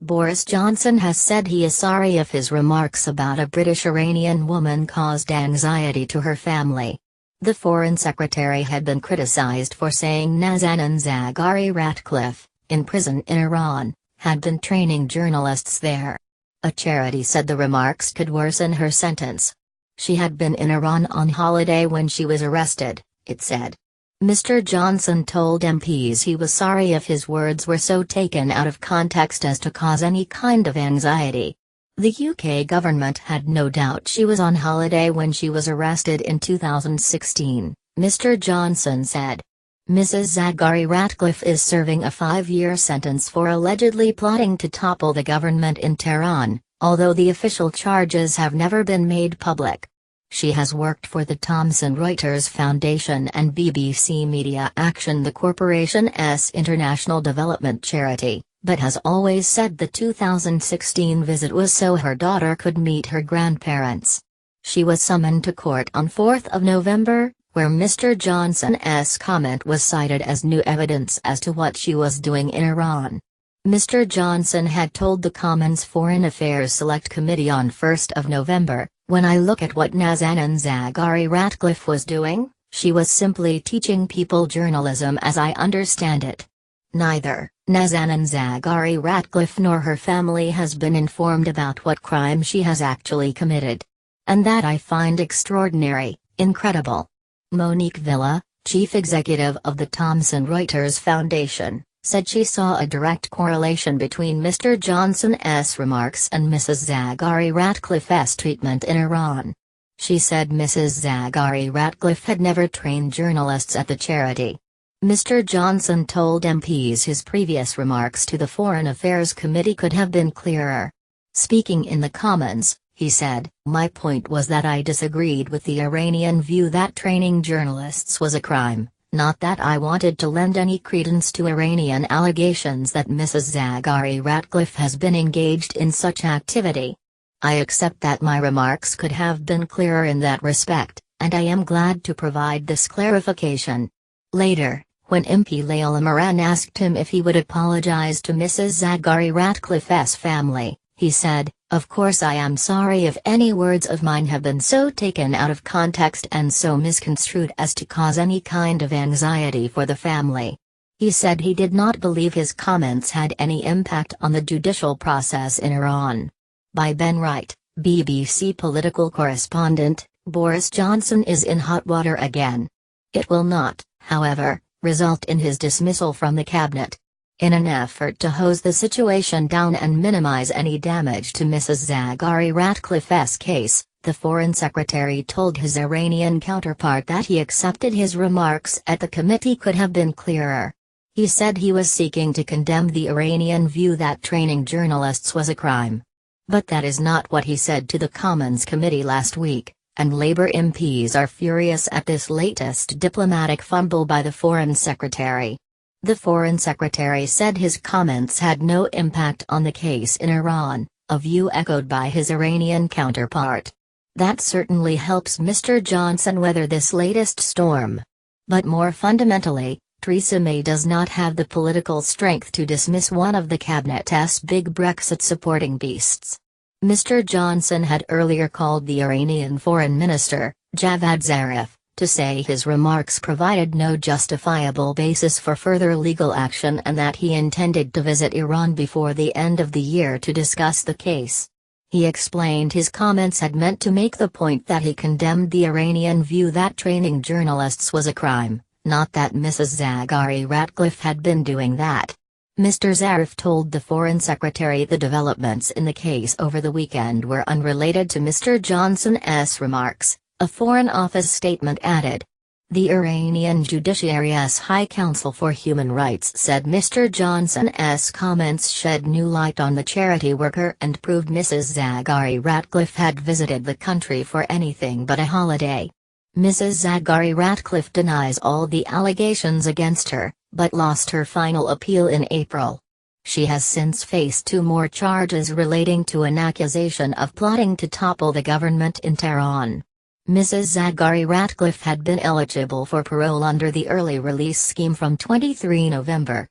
Boris Johnson has said he is sorry if his remarks about a British Iranian woman caused anxiety to her family. The Foreign Secretary had been criticized for saying Nazanin Zaghari-Ratcliffe, in prison in Iran, had been training journalists there. A charity said the remarks could worsen her sentence. She had been in Iran on holiday when she was arrested, it said. Mr. Johnson told MPs he was sorry if his words were so taken out of context as to cause any kind of anxiety. The UK government had no doubt she was on holiday when she was arrested in 2016, Mr. Johnson said. Mrs. Zaghari-Ratcliffe is serving a 5-year sentence for allegedly plotting to topple the government in Tehran, although the official charges have never been made public. She has worked for the Thomson Reuters Foundation and BBC Media Action, the corporation's international development charity, but has always said the 2016 visit was so her daughter could meet her grandparents. She was summoned to court on 4 November, where Mr. Johnson's comment was cited as new evidence as to what she was doing in Iran. Mr. Johnson had told the Commons Foreign Affairs Select Committee on 1 November, "When I look at what Nazanin Zaghari-Ratcliffe was doing, she was simply teaching people journalism as I understand it. Neither Nazanin Zaghari-Ratcliffe nor her family has been informed about what crime she has actually committed. And that I find extraordinary, incredible." Monique Villa, chief executive of the Thomson Reuters Foundation, said she saw a direct correlation between Mr. Johnson's remarks and Mrs. Zaghari-Ratcliffe's treatment in Iran. She said Mrs. Zaghari-Ratcliffe had never trained journalists at the charity. Mr. Johnson told MPs his previous remarks to the Foreign Affairs Committee could have been clearer. Speaking in the Commons, he said, "My point was that I disagreed with the Iranian view that training journalists was a crime, not that I wanted to lend any credence to Iranian allegations that Mrs. Zaghari-Ratcliffe has been engaged in such activity. I accept that my remarks could have been clearer in that respect, and I am glad to provide this clarification." Later, when MP Layla Moran asked him if he would apologize to Mrs. Zaghari-Ratcliffe's family, he said, "Of course I am sorry if any words of mine have been so taken out of context and so misconstrued as to cause any kind of anxiety for the family." He said he did not believe his comments had any impact on the judicial process in Iran. By Ben Wright, BBC political correspondent, Boris Johnson is in hot water again. It will not, however, result in his dismissal from the cabinet. In an effort to hose the situation down and minimize any damage to Mrs. Zaghari-Ratcliffe's case, the Foreign Secretary told his Iranian counterpart that he accepted his remarks at the committee could have been clearer. He said he was seeking to condemn the Iranian view that training journalists was a crime. But that is not what he said to the Commons Committee last week, and Labour MPs are furious at this latest diplomatic fumble by the Foreign Secretary. The Foreign Secretary said his comments had no impact on the case in Iran, a view echoed by his Iranian counterpart. That certainly helps Mr. Johnson weather this latest storm. But more fundamentally, Theresa May does not have the political strength to dismiss one of the cabinet's big Brexit-supporting beasts. Mr. Johnson had earlier called the Iranian Foreign Minister, Javad Zarif, to say his remarks provided no justifiable basis for further legal action and that he intended to visit Iran before the end of the year to discuss the case. He explained his comments had meant to make the point that he condemned the Iranian view that training journalists was a crime, not that Mrs. Zaghari-Ratcliffe had been doing that. Mr. Zarif told the Foreign Secretary the developments in the case over the weekend were unrelated to Mr. Johnson's remarks, a Foreign Office statement added. The Iranian Judiciary's High Council for Human Rights said Mr. Johnson's comments shed new light on the charity worker and proved Mrs. Zaghari-Ratcliffe had visited the country for anything but a holiday. Mrs. Zaghari-Ratcliffe denies all the allegations against her, but lost her final appeal in April. She has since faced 2 more charges relating to an accusation of plotting to topple the government in Tehran. Mrs. Zaghari-Ratcliffe had been eligible for parole under the early release scheme from 23 November.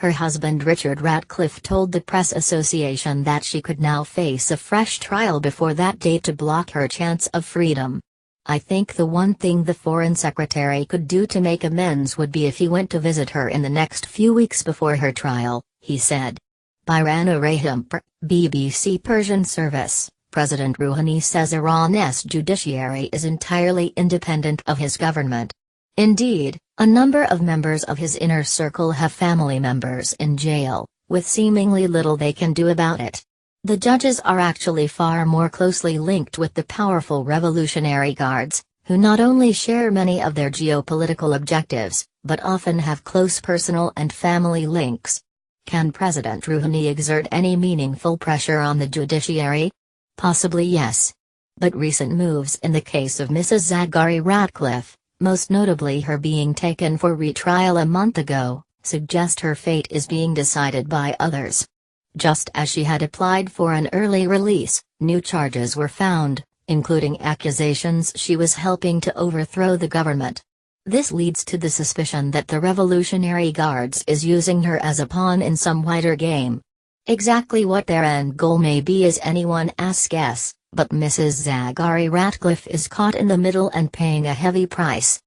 Her husband Richard Ratcliffe told the Press Association that she could now face a fresh trial before that date to block her chance of freedom. "I think the one thing the Foreign Secretary could do to make amends would be if he went to visit her in the next few weeks before her trial," he said. By Rana Rahimpur, BBC Persian Service, President Rouhani says Iran's judiciary is entirely independent of his government. Indeed, a number of members of his inner circle have family members in jail, with seemingly little they can do about it. The judges are actually far more closely linked with the powerful Revolutionary Guards, who not only share many of their geopolitical objectives, but often have close personal and family links. Can President Rouhani exert any meaningful pressure on the judiciary? Possibly yes. But recent moves in the case of Mrs. Zaghari-Ratcliffe, most notably her being taken for retrial a month ago, suggest her fate is being decided by others. Just as she had applied for an early release, new charges were found, including accusations she was helping to overthrow the government. This leads to the suspicion that the Revolutionary Guards is using her as a pawn in some wider game. Exactly what their end goal may be is anyone's guess, but Mrs. Zaghari-Ratcliffe is caught in the middle and paying a heavy price.